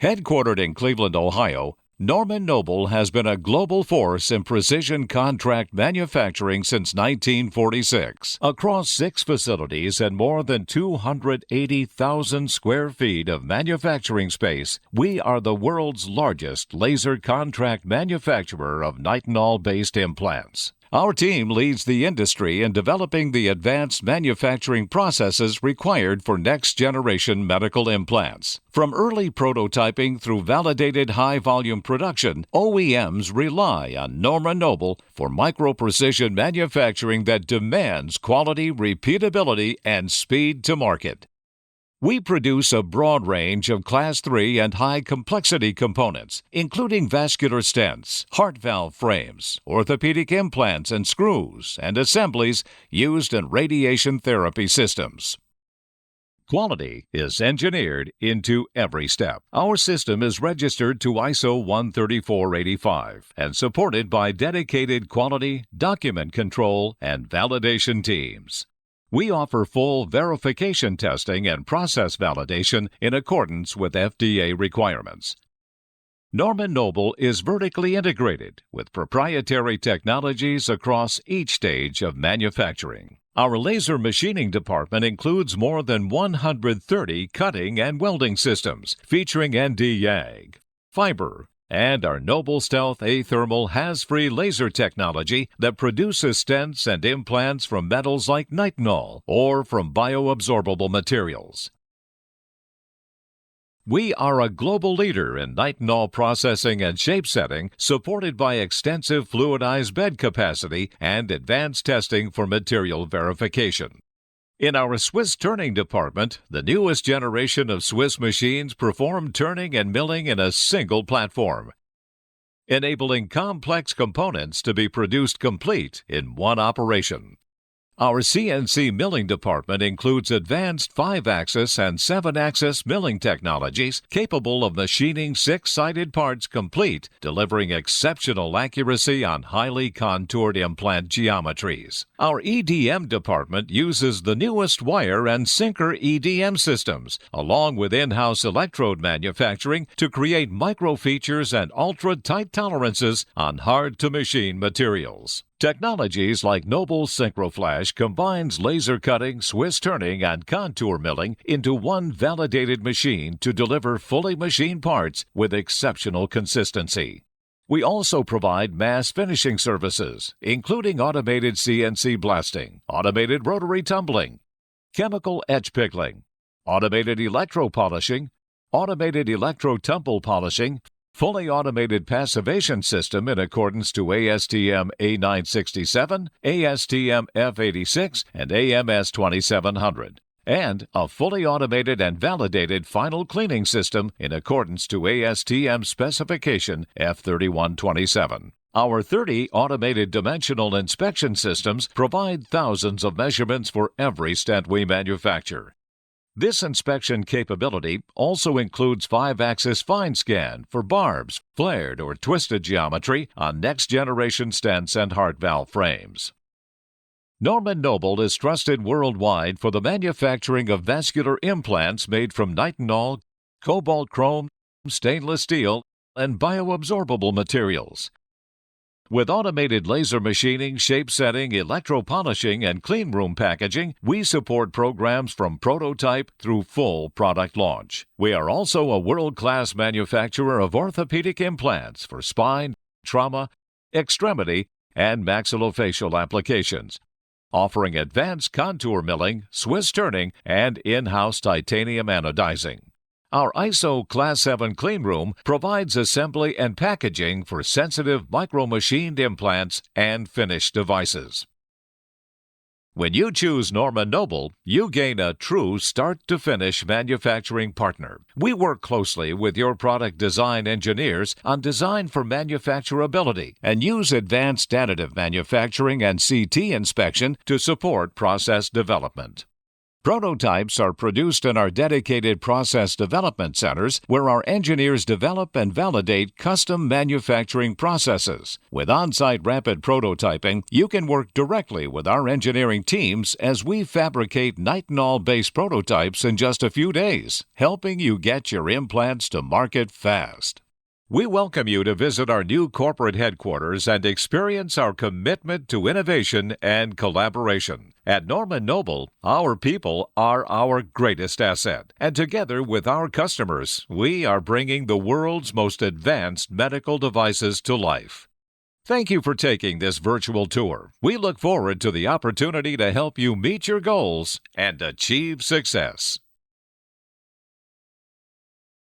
Headquartered in Cleveland, Ohio, Norman Noble has been a global force in precision contract manufacturing since 1946. Across 6 facilities and more than 280,000 square feet of manufacturing space, we are the world's largest laser contract manufacturer of Nitinol-based implants. Our team leads the industry in developing the advanced manufacturing processes required for next-generation medical implants. From early prototyping through validated high-volume production, OEMs rely on Norman Noble for micro-precision manufacturing that demands quality, repeatability, and speed to market. We produce a broad range of Class 3 and high-complexity components, including vascular stents, heart valve frames, orthopedic implants and screws, and assemblies used in radiation therapy systems. Quality is engineered into every step. Our system is registered to ISO 13485 and supported by dedicated quality, document control, and validation teams. We offer full verification testing and process validation in accordance with FDA requirements. Norman Noble is vertically integrated with proprietary technologies across each stage of manufacturing. Our laser machining department includes more than 130 cutting and welding systems featuring ND-YAG, fiber, and our Noble Stealth athermal has-free laser technology that produces stents and implants from metals like nitinol or from bioabsorbable materials. We are a global leader in nitinol processing and shape setting, supported by extensive fluidized bed capacity and advanced testing for material verification. In our Swiss turning department, the newest generation of Swiss machines perform turning and milling in a single platform, enabling complex components to be produced complete in one operation. Our CNC milling department includes advanced 5-axis and 7-axis milling technologies capable of machining 6-sided parts complete, delivering exceptional accuracy on highly contoured implant geometries. Our EDM department uses the newest wire and sinker EDM systems, along with in-house electrode manufacturing to create micro-features and ultra-tight tolerances on hard-to-machine materials. Technologies like Noble SynchroFlash combines laser cutting, Swiss turning, and contour milling into one validated machine to deliver fully machined parts with exceptional consistency. We also provide mass finishing services, including automated CNC blasting, automated rotary tumbling, chemical etch pickling, automated electro-polishing, automated electro-tumble polishing, fully automated passivation system in accordance to ASTM A967, ASTM F86, and AMS 2700, and a fully automated and validated final cleaning system in accordance to ASTM specification F3127. Our 30 automated dimensional inspection systems provide thousands of measurements for every stent we manufacture. This inspection capability also includes 5-axis fine scan for barbs, flared, or twisted geometry on next-generation stents and heart valve frames. Norman Noble is trusted worldwide for the manufacturing of vascular implants made from nitinol, cobalt chrome, stainless steel, and bioabsorbable materials. With automated laser machining, shape setting, electropolishing, and cleanroom packaging, we support programs from prototype through full product launch. We are also a world-class manufacturer of orthopedic implants for spine, trauma, extremity, and maxillofacial applications, offering advanced contour milling, Swiss turning, and in-house titanium anodizing. Our ISO Class 7 cleanroom provides assembly and packaging for sensitive micro-machined implants and finished devices. When you choose Norman Noble, you gain a true start-to-finish manufacturing partner. We work closely with your product design engineers on design for manufacturability and use advanced additive manufacturing and CT inspection to support process development. Prototypes are produced in our dedicated process development centers where our engineers develop and validate custom manufacturing processes. With on-site rapid prototyping, you can work directly with our engineering teams as we fabricate Nitinol-based prototypes in just a few days, helping you get your implants to market fast. We welcome you to visit our new corporate headquarters and experience our commitment to innovation and collaboration. At Norman Noble, our people are our greatest asset, and together with our customers, we are bringing the world's most advanced medical devices to life. Thank you for taking this virtual tour. We look forward to the opportunity to help you meet your goals and achieve success.